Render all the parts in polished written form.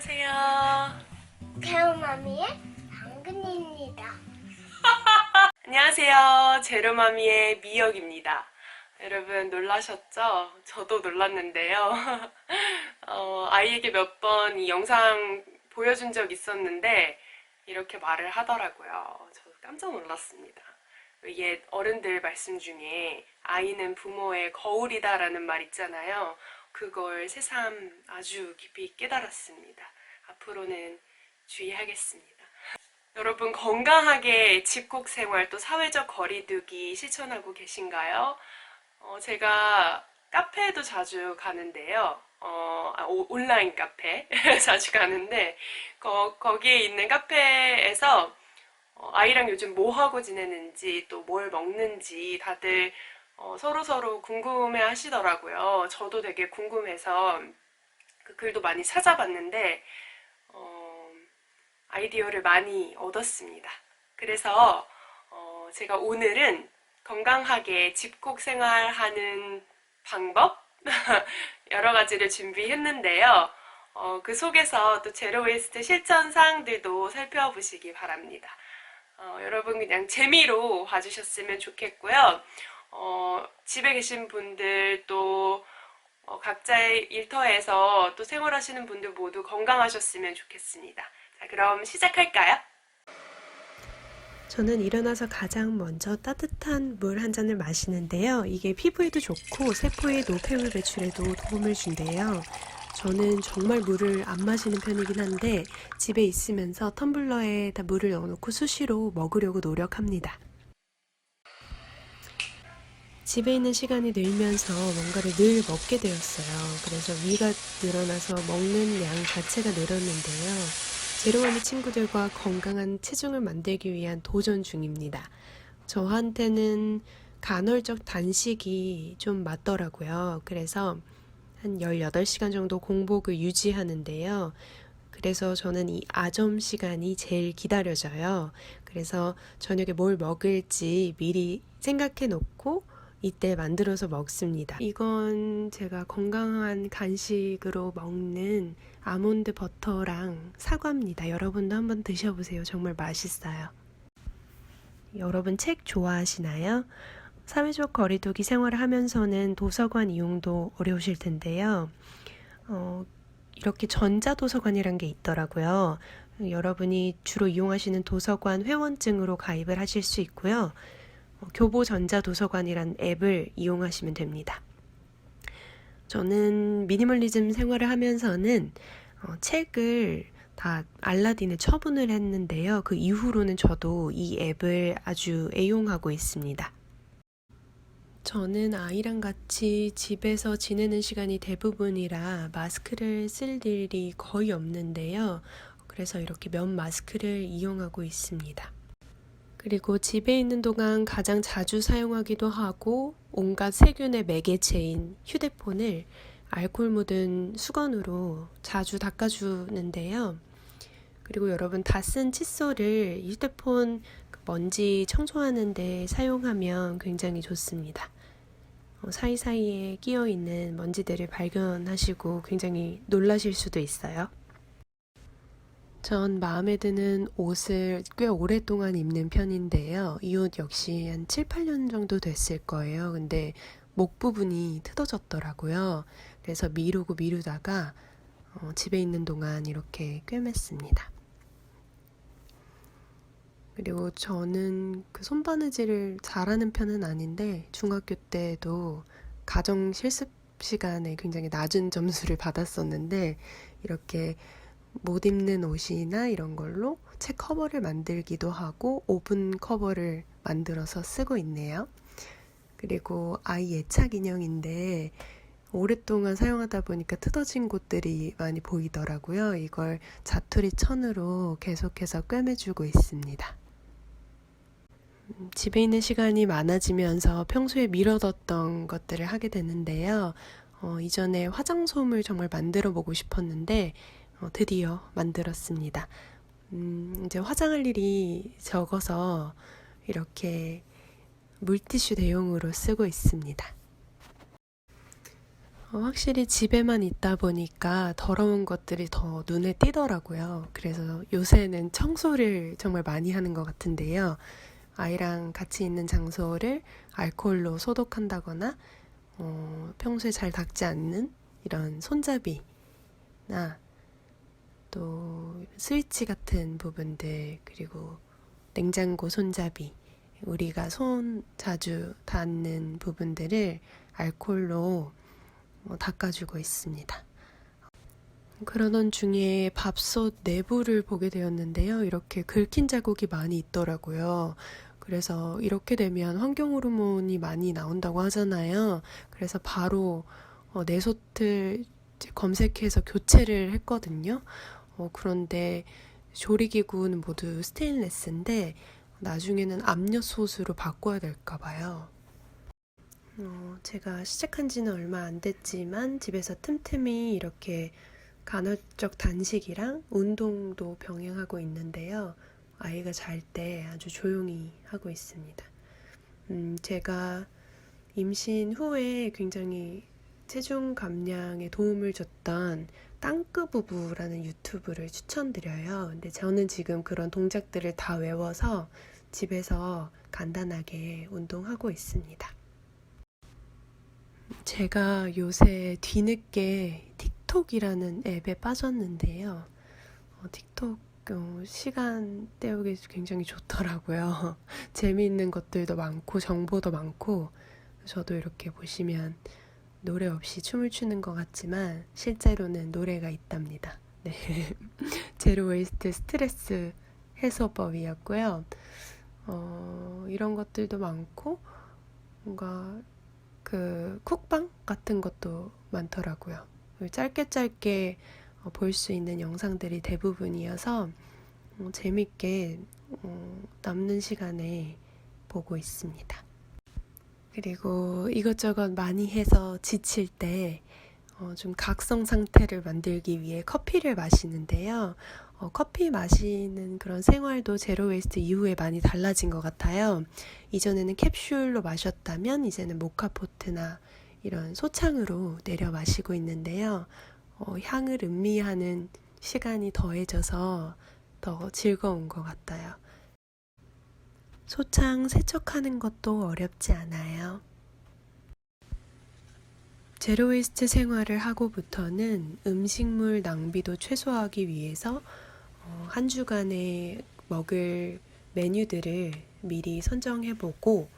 안녕하세요. 태우마미의 당근입니다. 안녕하세요. 제로마미의 미역입니다. 여러분 놀라셨죠? 저도 놀랐는데요. 아이에게 몇 번 이 영상 보여준 적 있었는데 이렇게 말을 하더라고요. 저도 깜짝 놀랐습니다. 이게 어른들 말씀 중에 아이는 부모의 거울이다라는 말 있잖아요. 그걸 새삼 아주 깊이 깨달았습니다. 앞으로는 주의하겠습니다. 여러분 건강하게 집콕 생활 또 사회적 거리두기 실천하고 계신가요? 제가 카페에도 자주 가는데요. 온라인 카페 자주 가는데 거기에 있는 카페에서 아이랑 요즘 뭐 하고 지내는지 또 뭘 먹는지 다들 서로서로 궁금해 하시더라고요. 저도 되게 궁금해서 그 글도 많이 찾아봤는데 아이디어를 많이 얻었습니다. 그래서 제가 오늘은 건강하게 집콕 생활하는 방법 여러 가지를 준비했는데요. 그 속에서 또 제로웨이스트 실천 사항들도 살펴보시기 바랍니다. 여러분 그냥 재미로 봐주셨으면 좋겠고요. 집에 계신 분들 또 각자의 일터에서 또 생활하시는 분들 모두 건강하셨으면 좋겠습니다. 자, 그럼 시작할까요? 저는 일어나서 가장 먼저 따뜻한 물 한 잔을 마시는데요. 이게 피부에도 좋고 세포의 노폐물 배출에도 도움을 준대요. 저는 정말 물을 안 마시는 편이긴 한데 집에 있으면서 텀블러에다 물을 넣어놓고 수시로 먹으려고 노력합니다. 집에 있는 시간이 늘면서 뭔가를 늘 먹게 되었어요. 그래서 위가 늘어나서 먹는 양 자체가 늘었는데요. 제로마미 친구들과 건강한 체중을 만들기 위한 도전 중입니다. 저한테는 간헐적 단식이 좀 맞더라고요. 그래서 한 18시간 정도 공복을 유지하는데요. 그래서 저는 이 아점 시간이 제일 기다려져요. 그래서 저녁에 뭘 먹을지 미리 생각해 놓고 이때 만들어서 먹습니다. 이건 제가 건강한 간식으로 먹는 아몬드 버터랑 사과입니다. 여러분도 한번 드셔보세요. 정말 맛있어요. 여러분 책 좋아하시나요? 사회적 거리두기 생활을 하면서는 도서관 이용도 어려우실 텐데요. 이렇게 전자도서관이란 게 있더라고요. 여러분이 주로 이용하시는 도서관 회원증으로 가입을 하실 수 있고요. 교보 전자도서관이란 앱을 이용하시면 됩니다. 저는 미니멀리즘 생활을 하면서는 책을 다 알라딘에 처분을 했는데요. 그 이후로는 저도 이 앱을 아주 애용하고 있습니다. 저는 아이랑 같이 집에서 지내는 시간이 대부분이라 마스크를 쓸 일이 거의 없는데요. 그래서 이렇게 면 마스크를 이용하고 있습니다. 그리고 집에 있는 동안 가장 자주 사용하기도 하고 온갖 세균의 매개체인 휴대폰을 알코올 묻은 수건으로 자주 닦아주는데요. 그리고 여러분 다 쓴 칫솔을 휴대폰 먼지 청소하는 데 사용하면 굉장히 좋습니다. 사이사이에 끼어있는 먼지들을 발견하시고 굉장히 놀라실 수도 있어요. 전 마음에 드는 옷을 꽤 오랫동안 입는 편인데요. 이 옷 역시 한 7, 8년 정도 됐을 거예요. 근데 목 부분이 뜯어졌더라고요. 그래서 미루다가 집에 있는 동안 이렇게 꿰맸습니다. 그리고 저는 그 손바느질을 잘하는 편은 아닌데 중학교 때도 가정 실습 시간에 굉장히 낮은 점수를 받았었는데 이렇게 못 입는 옷이나 이런 걸로 책 커버를 만들기도 하고 오븐 커버를 만들어서 쓰고 있네요. 그리고 아이 애착 인형인데 오랫동안 사용하다 보니까 뜯어진 곳들이 많이 보이더라고요. 이걸 자투리 천으로 계속해서 꿰매주고 있습니다. 집에 있는 시간이 많아지면서 평소에 미뤄뒀던 것들을 하게 되는데요. 이전에 화장솜을 정말 만들어 보고 싶었는데 드디어 만들었습니다. 이제 화장할 일이 적어서 이렇게 물티슈 대용으로 쓰고 있습니다. 확실히 집에만 있다 보니까 더러운 것들이 더 눈에 띄더라고요. 그래서 요새는 청소를 정말 많이 하는 것 같은데요. 아이랑 같이 있는 장소를 알코올로 소독한다거나 평소에 잘 닦지 않는 이런 손잡이나 또 스위치 같은 부분들, 그리고 냉장고 손잡이, 우리가 손 자주 닿는 부분들을 알코올로 닦아주고 있습니다. 그러던 중에 밥솥 내부를 보게 되었는데요. 이렇게 긁힌 자국이 많이 있더라고요. 그래서 이렇게 되면 환경 호르몬이 많이 나온다고 하잖아요. 그래서 바로 내솥을 검색해서 교체를 했거든요. 그런데 조리기구는 모두 스테인레스인데 나중에는 압력솥으로 바꿔야 될까 봐요. 제가 시작한 지는 얼마 안 됐지만 집에서 틈틈이 이렇게 간헐적 단식이랑 운동도 병행하고 있는데요. 아이가 잘 때 아주 조용히 하고 있습니다. 제가 임신 후에 굉장히 체중 감량에 도움을 줬던 땅끄 부부라는 유튜브를 추천드려요. 근데 저는 지금 그런 동작들을 다 외워서 집에서 간단하게 운동하고 있습니다. 제가 요새 뒤늦게 틱톡이라는 앱에 빠졌는데요. 틱톡 시간 때우기 굉장히 좋더라고요. 재미있는 것들도 많고 정보도 많고, 저도 이렇게 보시면 노래 없이 춤을 추는 것 같지만 실제로는 노래가 있답니다. 네. 제로 웨이스트 스트레스 해소법이었고요. 이런 것들도 많고 뭔가 그 쿡방 같은 것도 많더라고요. 짧게 볼 수 있는 영상들이 대부분이어서 재밌게 남는 시간에 보고 있습니다. 그리고 이것저것 많이 해서 지칠 때 좀 각성 상태를 만들기 위해 커피를 마시는데요. 커피 마시는 그런 생활도 제로 웨이스트 이후에 많이 달라진 것 같아요. 이전에는 캡슐로 마셨다면 이제는 모카포트나 이런 소창으로 내려 마시고 있는데요. 향을 음미하는 시간이 더해져서 더 즐거운 것 같아요. 소창 세척하는 것도 어렵지 않아요. 제로 웨이스트 생활을 하고부터는 음식물 낭비도 최소화하기 위해서 한 주간에 먹을 메뉴들을 미리 선정해보고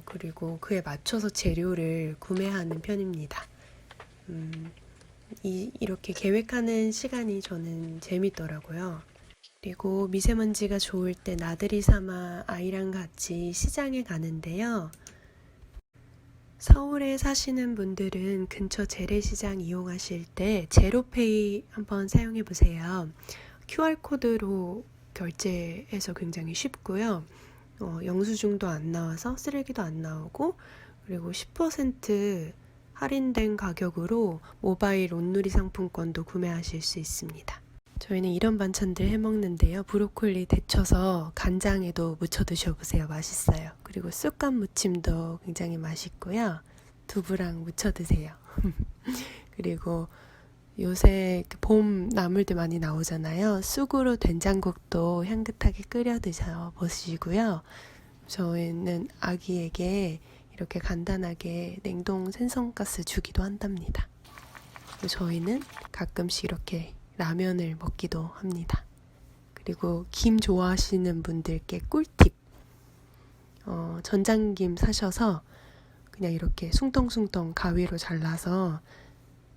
그리고 그에 맞춰서 재료를 구매하는 편입니다. 이렇게 계획하는 시간이 저는 재밌더라고요. 그리고 미세먼지가 좋을 때 나들이 삼아 아이랑 같이 시장에 가는데요. 서울에 사시는 분들은 근처 재래시장 이용하실 때 제로페이 한번 사용해 보세요. QR코드로 결제해서 굉장히 쉽고요. 영수증도 안 나와서 쓰레기도 안 나오고, 그리고 10% 할인된 가격으로 모바일 온누리 상품권도 구매하실 수 있습니다. 저희는 이런 반찬들 해먹는데요. 브로콜리 데쳐서 간장에도 무쳐 드셔보세요. 맛있어요. 그리고 쑥갓 무침도 굉장히 맛있고요. 두부랑 무쳐 드세요. 그리고 요새 봄 나물들 많이 나오잖아요. 쑥으로 된장국도 향긋하게 끓여 드셔보시고요. 저희는 아기에게 이렇게 간단하게 냉동 생선가스 주기도 한답니다. 저희는 가끔씩 이렇게 라면을 먹기도 합니다. 그리고 김 좋아하시는 분들께 꿀팁. 전장김 사셔서 그냥 이렇게 숭덩숭덩 가위로 잘라서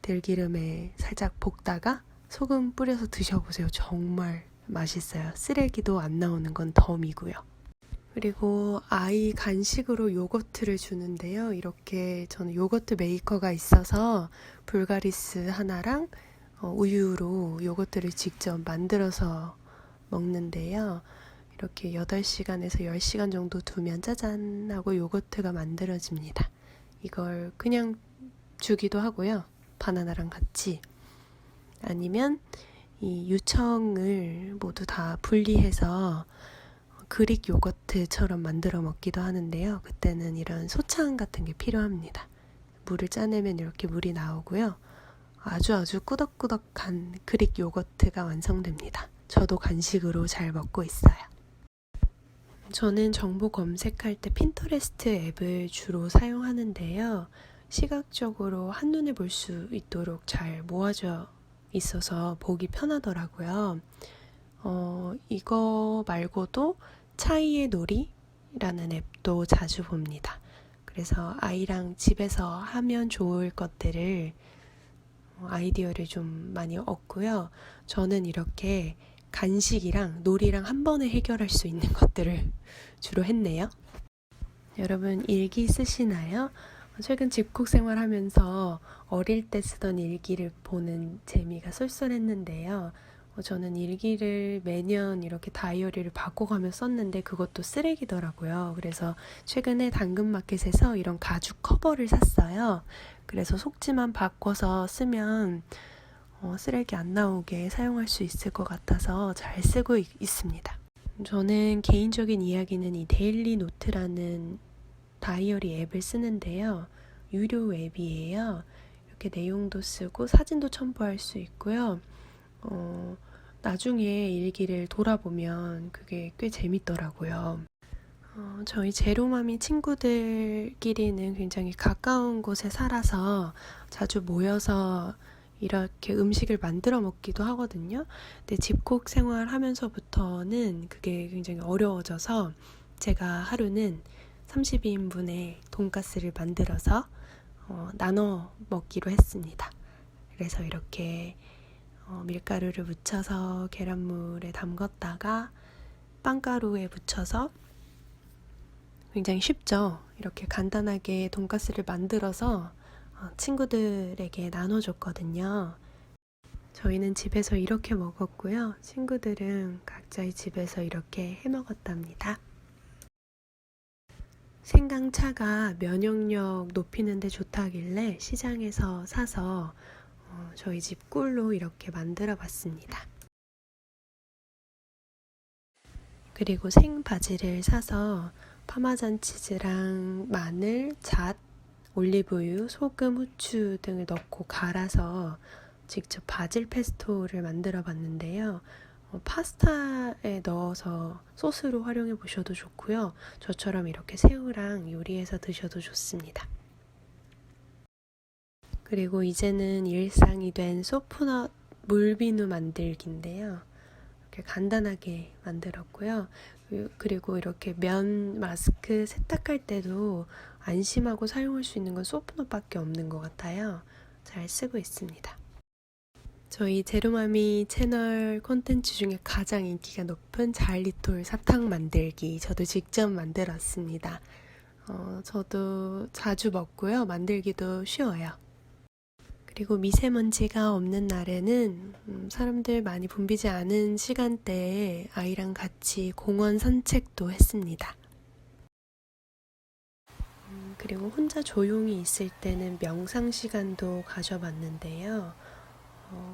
들기름에 살짝 볶다가 소금 뿌려서 드셔보세요. 정말 맛있어요. 쓰레기도 안 나오는 건 덤이고요. 그리고 아이 간식으로 요거트를 주는데요. 이렇게 저는 요거트 메이커가 있어서 불가리스 하나랑 우유로 요거트를 직접 만들어서 먹는데요. 이렇게 8시간에서 10시간 정도 두면 짜잔 하고 요거트가 만들어집니다. 이걸 그냥 주기도 하고요. 바나나랑 같이. 아니면 이 유청을 모두 다 분리해서 그릭 요거트처럼 만들어 먹기도 하는데요. 그때는 이런 소창 같은 게 필요합니다. 물을 짜내면 이렇게 물이 나오고요. 아주 꾸덕꾸덕한 그릭 요거트가 완성됩니다. 저도 간식으로 잘 먹고 있어요. 저는 정보 검색할 때 핀터레스트 앱을 주로 사용하는데요. 시각적으로 한눈에 볼 수 있도록 잘 모아져 있어서 보기 편하더라고요. 이거 말고도 차이의 놀이라는 앱도 자주 봅니다. 그래서 아이랑 집에서 하면 좋을 것들을 아이디어를 좀 많이 얻고요. 저는 이렇게 간식이랑 놀이랑 한 번에 해결할 수 있는 것들을 주로 했네요. 여러분 일기 쓰시나요? 최근 집콕 생활하면서 어릴 때 쓰던 일기를 보는 재미가 쏠쏠했는데요. 저는 일기를 매년 이렇게 다이어리를 바꿔가며 썼는데 그것도 쓰레기더라고요. 그래서 최근에 당근마켓에서 이런 가죽 커버를 샀어요. 그래서 속지만 바꿔서 쓰면 쓰레기 안 나오게 사용할 수 있을 것 같아서 잘 쓰고 있습니다. 저는 개인적인 이야기는 이 데일리 노트라는 다이어리 앱을 쓰는데요. 유료 앱이에요. 이렇게 내용도 쓰고 사진도 첨부할 수 있고요. 나중에 일기를 돌아보면 그게 꽤 재밌더라고요. 저희 제로맘이 친구들끼리는 굉장히 가까운 곳에 살아서 자주 모여서 이렇게 음식을 만들어 먹기도 하거든요. 근데 집콕 생활하면서부터는 그게 굉장히 어려워져서 제가 하루는 32인분의 돈가스를 만들어서 나눠 먹기로 했습니다. 그래서 이렇게 밀가루를 묻혀서 계란물에 담갔다가 빵가루에 묻혀서 굉장히 쉽죠. 이렇게 간단하게 돈가스를 만들어서 친구들에게 나눠줬거든요. 저희는 집에서 이렇게 먹었고요. 친구들은 각자의 집에서 이렇게 해 먹었답니다. 생강차가 면역력 높이는 데 좋다길래 시장에서 사서 저희 집 꿀로 이렇게 만들어 봤습니다. 그리고 생바지를 사서 파마산 치즈랑 마늘, 잣, 올리브유, 소금, 후추 등을 넣고 갈아서 직접 바질 페스토를 만들어 봤는데요. 파스타에 넣어서 소스로 활용해 보셔도 좋고요. 저처럼 이렇게 새우랑 요리해서 드셔도 좋습니다. 그리고 이제는 일상이 된 소프넛 물비누 만들기인데요. 이렇게 간단하게 만들었고요. 그리고 이렇게 면 마스크 세탁할 때도 안심하고 사용할 수 있는 건 소프넛밖에 없는 것 같아요. 잘 쓰고 있습니다. 저희 제로마미 채널 콘텐츠 중에 가장 인기가 높은 자일리톨 사탕 만들기 저도 직접 만들었습니다. 저도 자주 먹고요. 만들기도 쉬워요. 그리고 미세먼지가 없는 날에는 사람들 많이 붐비지 않은 시간대에 아이랑 같이 공원 산책도 했습니다. 그리고 혼자 조용히 있을 때는 명상 시간도 가져봤는데요.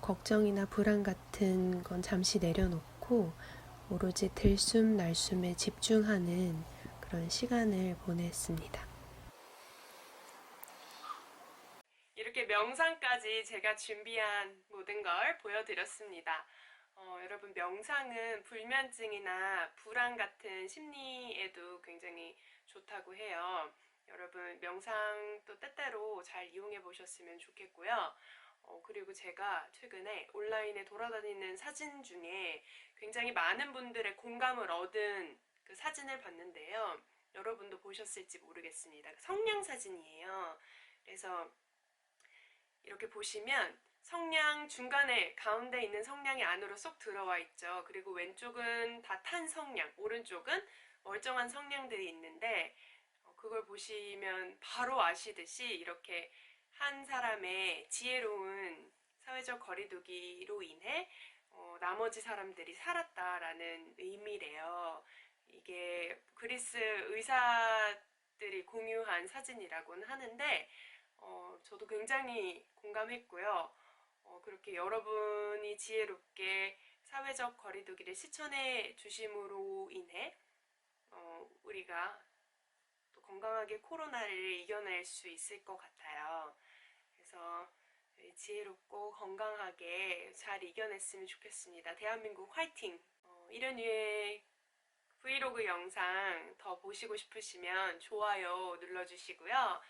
걱정이나 불안 같은 건 잠시 내려놓고 오로지 들숨 날숨에 집중하는 그런 시간을 보냈습니다. 이렇게 명상까지 제가 준비한 모든 걸 보여드렸습니다. 여러분 명상은 불면증이나 불안 같은 심리에도 굉장히 좋다고 해요. 여러분 명상 또 때때로 잘 이용해 보셨으면 좋겠고요. 그리고 제가 최근에 온라인에 돌아다니는 사진 중에 굉장히 많은 분들의 공감을 얻은 그 사진을 봤는데요. 여러분도 보셨을지 모르겠습니다. 성냥 사진이에요. 그래서 이렇게 보시면 성냥 중간에 가운데 있는 성냥이 안으로 쏙 들어와 있죠. 그리고 왼쪽은 다 탄 성냥, 오른쪽은 멀쩡한 성냥들이 있는데 그걸 보시면 바로 아시듯이 이렇게 한 사람의 지혜로운 사회적 거리두기로 인해 나머지 사람들이 살았다라는 의미래요. 이게 그리스 의사들이 공유한 사진이라고는 하는데 저도 굉장히 공감했고요. 그렇게 여러분이 지혜롭게 사회적 거리두기를 실천해 주심으로 인해 우리가 또 또 건강하게 코로나를 이겨낼 수 있을 것 같아요. 그래서 지혜롭고 건강하게 잘 이겨냈으면 좋겠습니다. 대한민국 화이팅! 이런 류의 브이로그 영상 더 보시고 싶으시면 좋아요 눌러주시고요.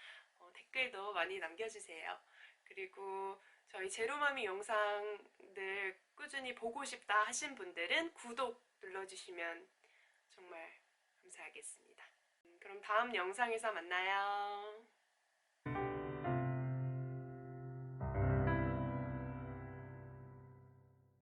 댓글도 많이 남겨주세요. 그리고 저희 제로마미 영상들 꾸준히 보고 싶다 하신 분들은 구독 눌러주시면 정말 감사하겠습니다. 그럼 다음 영상에서 만나요.